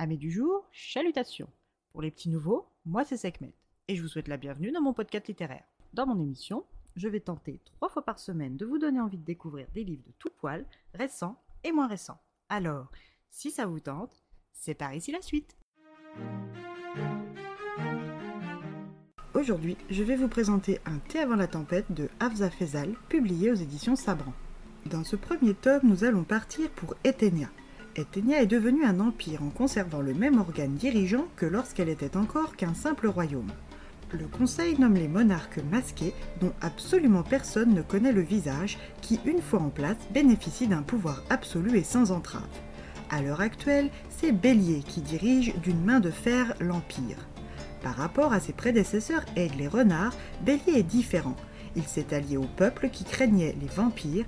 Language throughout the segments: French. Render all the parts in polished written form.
Amis du jour, chalutations. Pour les petits nouveaux, moi c'est Sekhmet et je vous souhaite la bienvenue dans mon podcast littéraire. Dans mon émission, je vais tenter 3 fois par semaine de vous donner envie de découvrir des livres de tout poil, récents et moins récents. Alors, si ça vous tente, c'est par ici la suite. Aujourd'hui, je vais vous présenter Un thé avant la tempête de Hafsa Faizal, publié aux éditions Sabran. Dans ce premier tome, nous allons partir pour Ethénia. Ethénia est devenue un empire en conservant le même organe dirigeant que lorsqu'elle était encore qu'un simple royaume. Le conseil nomme les monarques masqués dont absolument personne ne connaît le visage, qui, une fois en place, bénéficient d'un pouvoir absolu et sans entrave. À l'heure actuelle, c'est Bélier qui dirige d'une main de fer l'empire. Par rapport à ses prédécesseurs Aigle et Renard, Bélier est différent. Il s'est allié au peuple qui craignait les vampires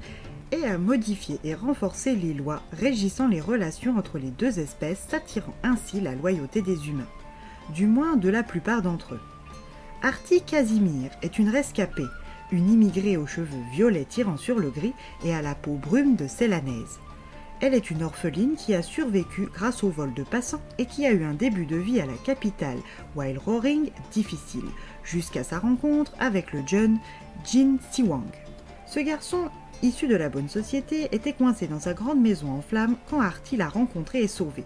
et a modifié et renforcé les lois régissant les relations entre les deux espèces, s'attirant ainsi la loyauté des humains, du moins de la plupart d'entre eux. Artie Casimir est une rescapée, une immigrée aux cheveux violets tirant sur le gris et à la peau brume de Célanaise. Elle est une orpheline qui a survécu grâce au vol de passants et qui a eu un début de vie à la capitale, Wild Roaring, difficile, jusqu'à sa rencontre avec le jeune Jin Siwang. Ce garçon, issu de la bonne société, était coincé dans sa grande maison en flammes quand Artie l'a rencontré et sauvé.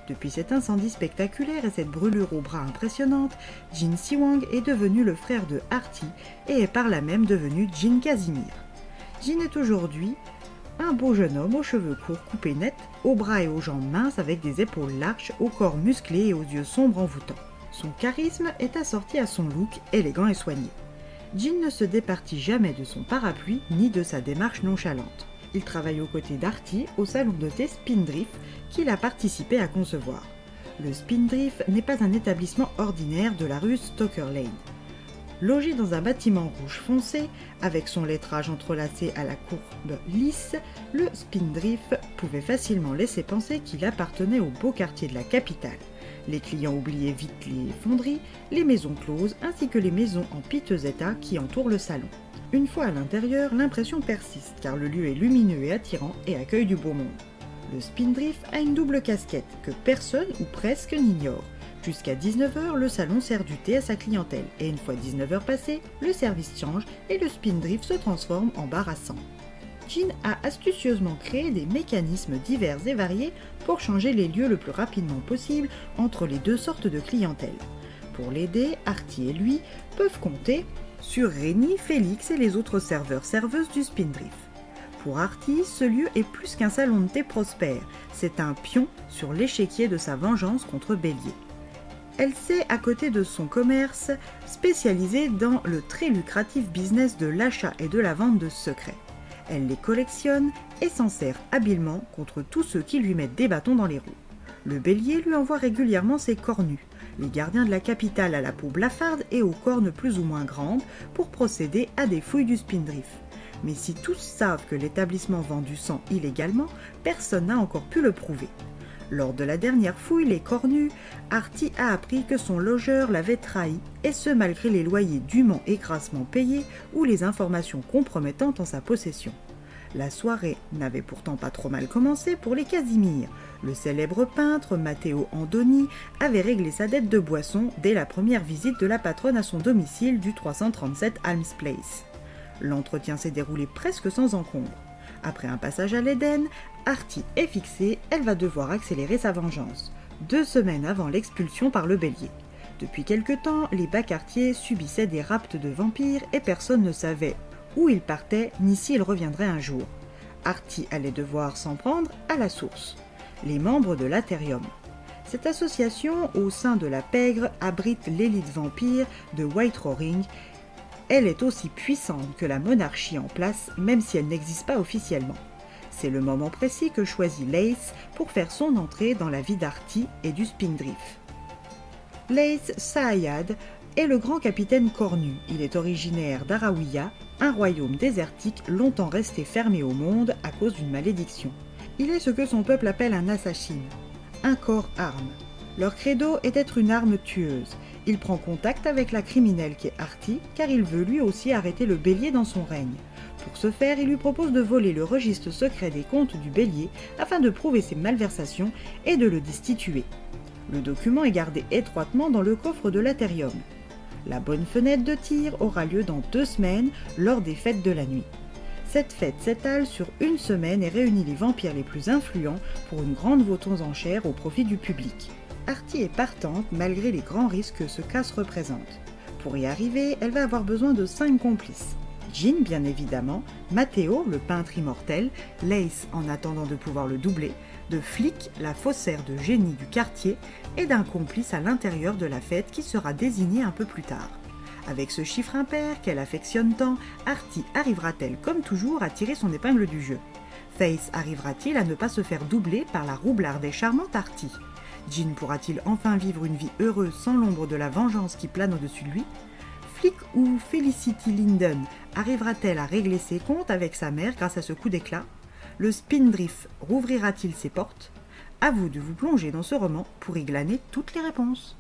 Depuis cet incendie spectaculaire et cette brûlure au bras impressionnante, Jin Siwang est devenu le frère de Artie et est par là même devenu Jin Casimir. Jin est aujourd'hui un beau jeune homme aux cheveux courts coupés nets, aux bras et aux jambes minces avec des épaules larges, au corps musclé et aux yeux sombres envoûtants. Son charisme est assorti à son look élégant et soigné. Jin ne se départit jamais de son parapluie ni de sa démarche nonchalante. Il travaille aux côtés d'Artie au salon de thé Spindrift qu'il a participé à concevoir. Le Spindrift n'est pas un établissement ordinaire de la rue Stoker Lane. Logé dans un bâtiment rouge foncé, avec son lettrage entrelacé à la courbe lisse, le Spindrift pouvait facilement laisser penser qu'il appartenait au beau quartier de la capitale. Les clients oubliaient vite les fonderies, les maisons closes ainsi que les maisons en piteux état qui entourent le salon. Une fois à l'intérieur, l'impression persiste car le lieu est lumineux et attirant et accueille du beau monde. Le Spindrift a une double casquette que personne ou presque n'ignore. Jusqu'à 19h, le salon sert du thé à sa clientèle et une fois 19h passées, le service change et le Spindrift se transforme en bar à sang. Jin a astucieusement créé des mécanismes divers et variés pour changer les lieux le plus rapidement possible entre les deux sortes de clientèle. Pour l'aider, Artie et lui peuvent compter sur Rémi, Félix et les autres serveurs-serveuses du Spindrift. Pour Artie, ce lieu est plus qu'un salon de thé prospère, c'est un pion sur l'échiquier de sa vengeance contre Bélier. Elle s'est, à côté de son commerce, spécialisée dans le très lucratif business de l'achat et de la vente de secrets. Elle les collectionne et s'en sert habilement contre tous ceux qui lui mettent des bâtons dans les roues. Le Bélier lui envoie régulièrement ses cornus, les gardiens de la capitale à la peau blafarde et aux cornes plus ou moins grandes, pour procéder à des fouilles du Spindrift. Mais si tous savent que l'établissement vend du sang illégalement, personne n'a encore pu le prouver. Lors de la dernière fouille, les cornus, Artie a appris que son logeur l'avait trahi, et ce malgré les loyers dûment et grassement payés ou les informations compromettantes en sa possession. La soirée n'avait pourtant pas trop mal commencé pour les Casimir. Le célèbre peintre Matteo Andoni avait réglé sa dette de boisson dès la première visite de la patronne à son domicile du 337 Alms Place. L'entretien s'est déroulé presque sans encombre. Après un passage à l'Éden, Artie est fixée, elle va devoir accélérer sa vengeance, 2 semaines avant l'expulsion par le Bélier. Depuis quelque temps, les bas quartiers subissaient des rapts de vampires et personne ne savait où ils partaient ni s'ils reviendraient un jour. Artie allait devoir s'en prendre à la source, les membres de l'Atherium. Cette association, au sein de la pègre, abrite l'élite vampire de White Roaring. Elle est aussi puissante que la monarchie en place, même si elle n'existe pas officiellement. C'est le moment précis que choisit Lace pour faire son entrée dans la vie d'Artie et du Spindrift. Lace Saayad est le grand capitaine cornu. Il est originaire d'Arawiya, un royaume désertique longtemps resté fermé au monde à cause d'une malédiction. Il est ce que son peuple appelle un assassin, un corps-arme. Leur credo est d'être une arme tueuse. Il prend contact avec la criminelle qui est Artie, car il veut lui aussi arrêter le Bélier dans son règne. Pour ce faire, il lui propose de voler le registre secret des comptes du Bélier afin de prouver ses malversations et de le destituer. Le document est gardé étroitement dans le coffre de l'Atherium. La bonne fenêtre de tir aura lieu dans 2 semaines lors des fêtes de la nuit. Cette fête s'étale sur 1 semaine et réunit les vampires les plus influents pour une grande vente aux enchères au profit du public. Artie est partante malgré les grands risques que ce casse représente. Pour y arriver, elle va avoir besoin de 5 complices. Jean, bien évidemment, Matteo, le peintre immortel, Lace en attendant de pouvoir le doubler, de Flick, la faussaire de génie du quartier, et d'un complice à l'intérieur de la fête qui sera désigné un peu plus tard. Avec ce chiffre impair qu'elle affectionne tant, Artie arrivera-t-elle comme toujours à tirer son épingle du jeu? Face arrivera-t-il à ne pas se faire doubler par la roublarde et charmante Artie? Jean pourra-t-il enfin vivre une vie heureuse sans l'ombre de la vengeance qui plane au-dessus de lui? Flick ou Felicity Linden arrivera-t-elle à régler ses comptes avec sa mère grâce à ce coup d'éclat? Le Spindrift rouvrira-t-il ses portes? À vous de vous plonger dans ce roman pour y glaner toutes les réponses.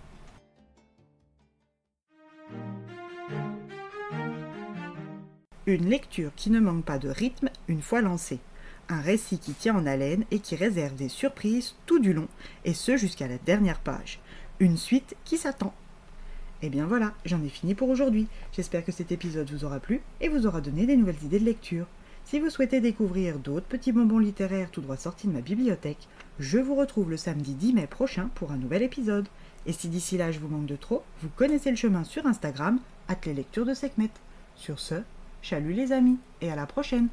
Une lecture qui ne manque pas de rythme une fois lancée. Un récit qui tient en haleine et qui réserve des surprises tout du long, et ce jusqu'à la dernière page. Une suite qui s'attend. Et bien voilà, j'en ai fini pour aujourd'hui. J'espère que cet épisode vous aura plu et vous aura donné des nouvelles idées de lecture. Si vous souhaitez découvrir d'autres petits bonbons littéraires tout droit sortis de ma bibliothèque, je vous retrouve le samedi 10 mai prochain pour un nouvel épisode. Et si d'ici là je vous manque de trop, vous connaissez le chemin sur Instagram, @leslecturesdesekhmet. Sur ce, chalut les amis, et à la prochaine!